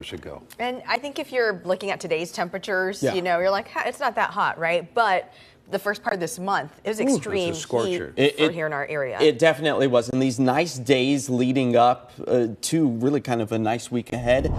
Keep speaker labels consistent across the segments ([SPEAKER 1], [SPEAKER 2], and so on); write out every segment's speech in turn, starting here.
[SPEAKER 1] should go.
[SPEAKER 2] And I think if you're looking at today's temperatures,
[SPEAKER 3] Yeah.
[SPEAKER 2] you know, you're like, it's not that hot, right? But the first part of this month, it was extreme
[SPEAKER 1] It's a scorcher.
[SPEAKER 2] heat for here in our area.
[SPEAKER 3] It definitely was. And these nice days leading up to really kind of a nice week ahead,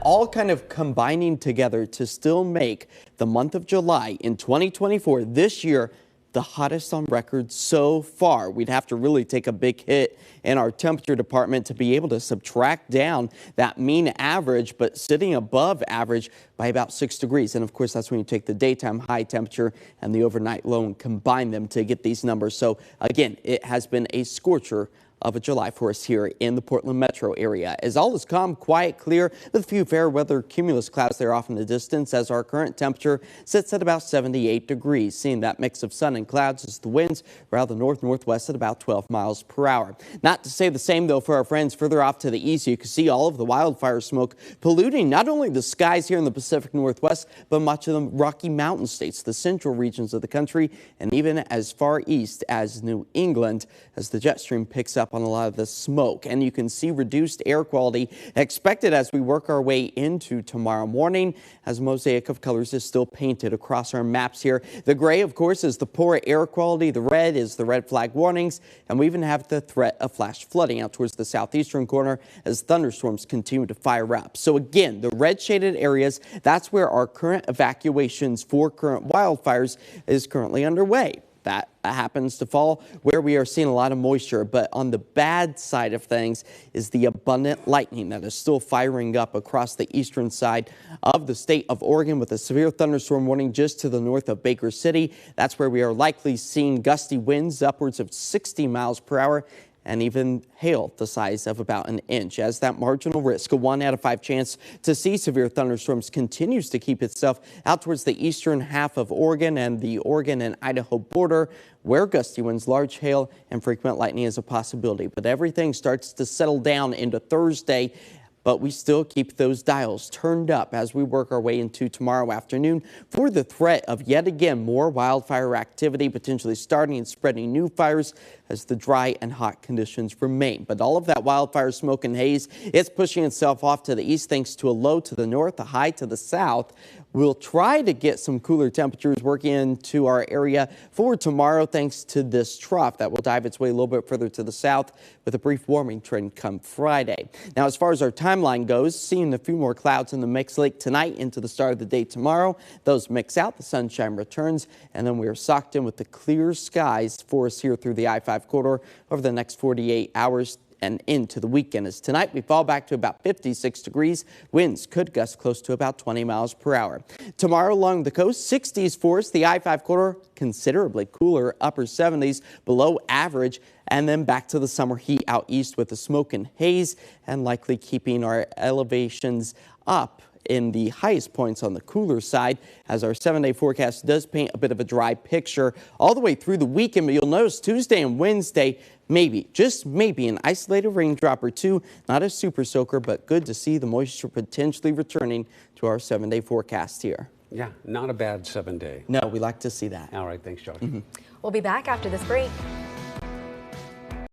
[SPEAKER 3] all kind of combining together to still make the month of July in 2024 this year the hottest on record so far. We'd have to really take a big hit in our temperature department to be able to subtract down that mean average, but sitting above average by about 6 degrees. And of course, that's when you take the daytime high temperature and the overnight low and combine them to get these numbers. So again, it has been a scorcher of a July for us here in the Portland metro area. As all is calm, quiet, clear, with a few fair weather cumulus clouds there off in the distance, as our current temperature sits at about 78 degrees. Seeing that mix of sun and clouds as the winds around the northwest at about 12 miles per hour. Not to say the same, though, for our friends further off to the east. You can see all of the wildfire smoke polluting not only the skies here in the Pacific Northwest, but much of the Rocky Mountain states, the central regions of the country, and even as far east as New England, as the jet stream picks up on a lot of the smoke. And you can see reduced air quality expected as we work our way into tomorrow morning, as a mosaic of colors is still painted across our maps here. The gray, of course, is the poor air quality. The red is the red flag warnings. And we even have the threat of flash flooding out towards the southeastern corner as thunderstorms continue to fire up. So again, the red shaded areas, that's where our current evacuations for current wildfires is currently underway. That happens to fall where we are seeing a lot of moisture, but on the bad side of things is the abundant lightning that is still firing up across the eastern side of the state of Oregon, with a severe thunderstorm warning just to the north of Baker City. That's where we are likely seeing gusty winds upwards of 60 miles per hour and even hail the size of about an inch, as that marginal risk, a 1 out of 5 chance to see severe thunderstorms, continues to keep itself out towards the eastern half of Oregon and the Oregon and Idaho border, where gusty winds, large hail, and frequent lightning is a possibility. But everything starts to settle down into Thursday, but we still keep those dials turned up as we work our way into tomorrow afternoon for the threat of yet again more wildfire activity, potentially starting and spreading new fires as the dry and hot conditions remain. But all of that wildfire smoke and haze, it's pushing itself off to the east thanks to a low to the north, a high to the south. We'll try to get some cooler temperatures working into our area for tomorrow thanks to this trough that will dive its way a little bit further to the south with a brief warming trend come Friday. Now, as far as our timeline goes, seeing a few more clouds in the mix late tonight into the start of the day tomorrow. Those mix out, the sunshine returns, and then we are socked in with the clear skies for us here through the I-5 corridor over the next 48 hours. And into the weekend, as tonight we fall back to about 56 degrees. Winds could gust close to about 20 miles per hour. Tomorrow along the coast, 60s for us. The I-5 corridor considerably cooler, upper 70s, below average. And then back to the summer heat out east with the smoke and haze, and likely keeping our elevations up in the highest points on the cooler side, as our 7-day forecast does paint a bit of a dry picture all the way through the weekend. But you'll notice Tuesday and Wednesday, maybe, just maybe, an isolated raindrop or two. Not a super soaker, but good to see the moisture potentially returning to our 7-day forecast here.
[SPEAKER 1] Yeah, not a bad 7-day.
[SPEAKER 3] No, we like to see that.
[SPEAKER 1] All right, thanks, Josh.
[SPEAKER 2] We'll be back after this break.